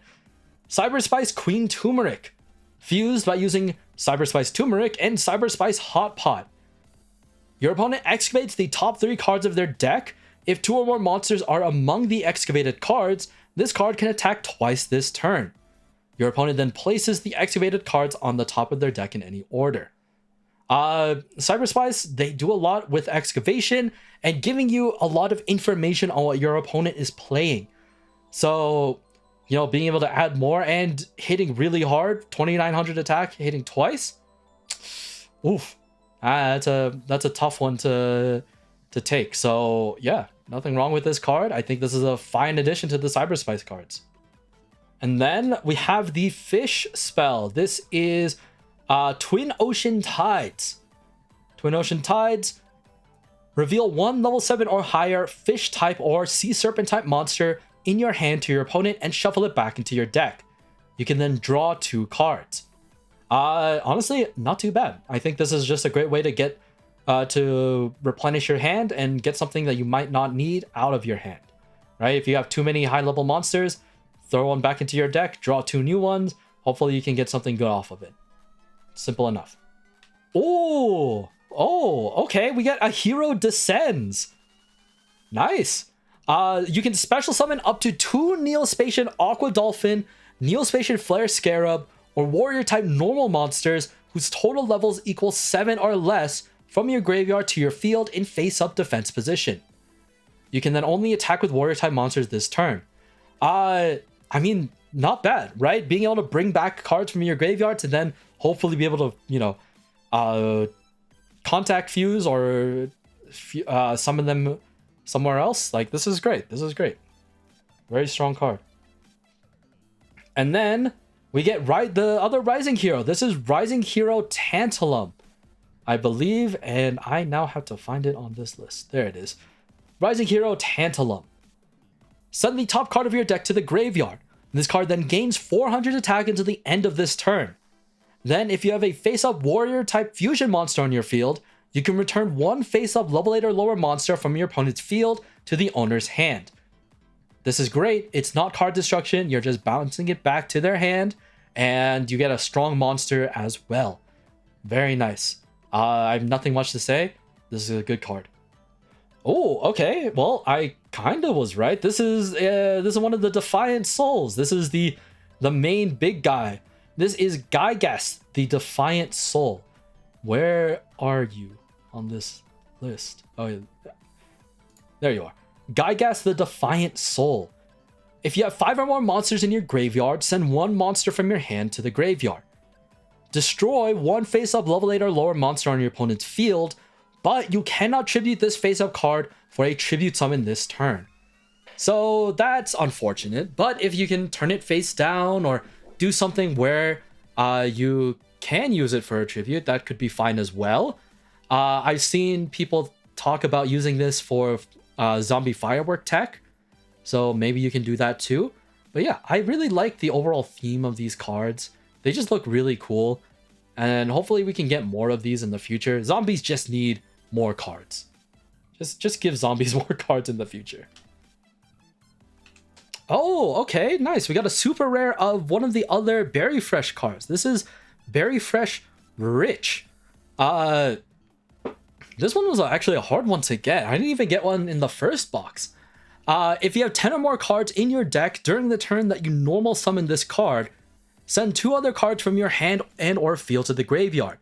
Cyberspice Queen Turmeric, fused by using Cyberspice Turmeric and Cyberspice Hot Pot. Your opponent excavates the top 3 cards of their deck, If 2 or more monsters are among the excavated cards, this card can attack twice this turn. Your opponent then places the excavated cards on the top of their deck in any order. Cyber Spies, they do a lot with excavation and giving you a lot of information on what your opponent is playing. So, you know, being able to add more and hitting really hard, 2900 attack, hitting twice. Oof. That's a tough one to take. So, yeah, nothing wrong with this card. I think this is a fine addition to the Cyber Spice cards. And then we have the Fish spell. This is Twin Ocean Tides. Twin Ocean Tides. Reveal 1 level 7 or higher fish type or sea serpent type monster in your hand to your opponent and shuffle it back into your deck. You can then draw 2 cards. Honestly, not too bad. I think this is just a great way to get to replenish your hand and get something that you might not need out of your hand. Right? If you have too many high level monsters, throw one back into your deck, draw 2 new ones. Hopefully you can get something good off of it. Simple enough. Oh, okay. We get a Hero Descends. Nice. You can special summon up to 2 Neospatian Aqua Dolphin, Neospatian Flare Scarab, or Warrior type normal monsters whose total levels equal 7 or less from your graveyard to your field in face-up defense position. You can then only attack with Warrior type monsters this turn. I mean, not bad, right? Being able to bring back cards from your graveyard to then hopefully be able to, you know, contact fuse or summon them somewhere else. Like, this is great. This is great. Very strong card. And then we get the other Rising Hero. This is Rising Hero Tantalum, I believe, and I now have to find it on this list. There it is. Rising Hero Tantalum. Send the top card of your deck to the graveyard. This card then gains 400 attack until the end of this turn. Then, if you have a face-up warrior type fusion monster on your field, you can return 1 face-up level 8 or lower monster from your opponent's field to the owner's hand. This is great. It's not card destruction. You're just bouncing it back to their hand, and you get a strong monster as well. Very nice. I have nothing much to say. This is a good card. Oh, okay. Well, I kind of was right. This is one of the Defiant Souls. This is the main big guy. This is Gygas, the Defiant Soul. Where are you on this list? Oh, yeah. There you are. Gygas, the Defiant Soul. If you have 5 or more monsters in your graveyard, send 1 monster from your hand to the graveyard. Destroy 1 face-up level 8 or lower monster on your opponent's field, but you cannot tribute this face-up card for a tribute summon this turn. So that's unfortunate, but if you can turn it face down or do something where you can use it for a tribute, that could be fine as well. I've seen people talk about using this for zombie firework tech, so maybe you can do that too. But yeah, I really like the overall theme of these cards. They just look really cool, and hopefully we can get more of these in the future. Zombies just need more cards. Just give zombies more cards in the future. Oh, okay, nice. We got a super rare of one of the other Berry Fresh cards. This is Berry Fresh Rich. This one was actually a hard one to get. I didn't even get one in the first box. If you have 10 or more cards in your deck during the turn that you normal summon this card, send 2 other cards from your hand and or field to the graveyard.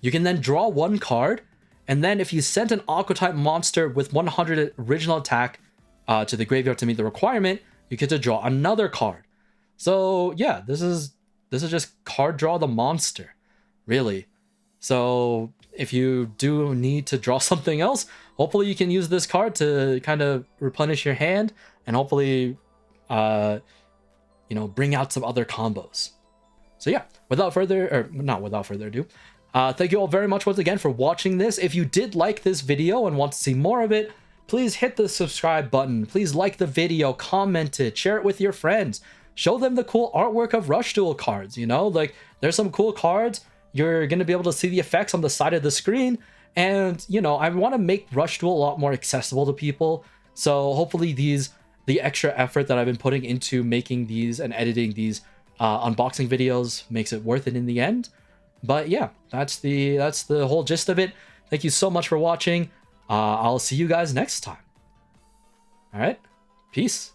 You can then draw 1 card, and then if you sent an Aqua type monster with 100 original attack to the graveyard to meet the requirement, you get to draw another card. So yeah, this is just card draw the monster, really. So if you do need to draw something else, hopefully you can use this card to kind of replenish your hand and hopefully, you know, bring out some other combos. So yeah, not without further ado, thank you all very much once again for watching this. If you did like this video and want to see more of it, please hit the subscribe button. Please like the video, comment it, share it with your friends. Show them the cool artwork of Rush Duel cards, you know? Like, there's some cool cards. You're going to be able to see the effects on the side of the screen. And, you know, I want to make Rush Duel a lot more accessible to people. So hopefully the extra effort that I've been putting into making these and editing these unboxing videos makes it worth it in the end. But yeah, that's the whole gist of it. Thank you so much for watching. I'll see you guys next time. All right, peace.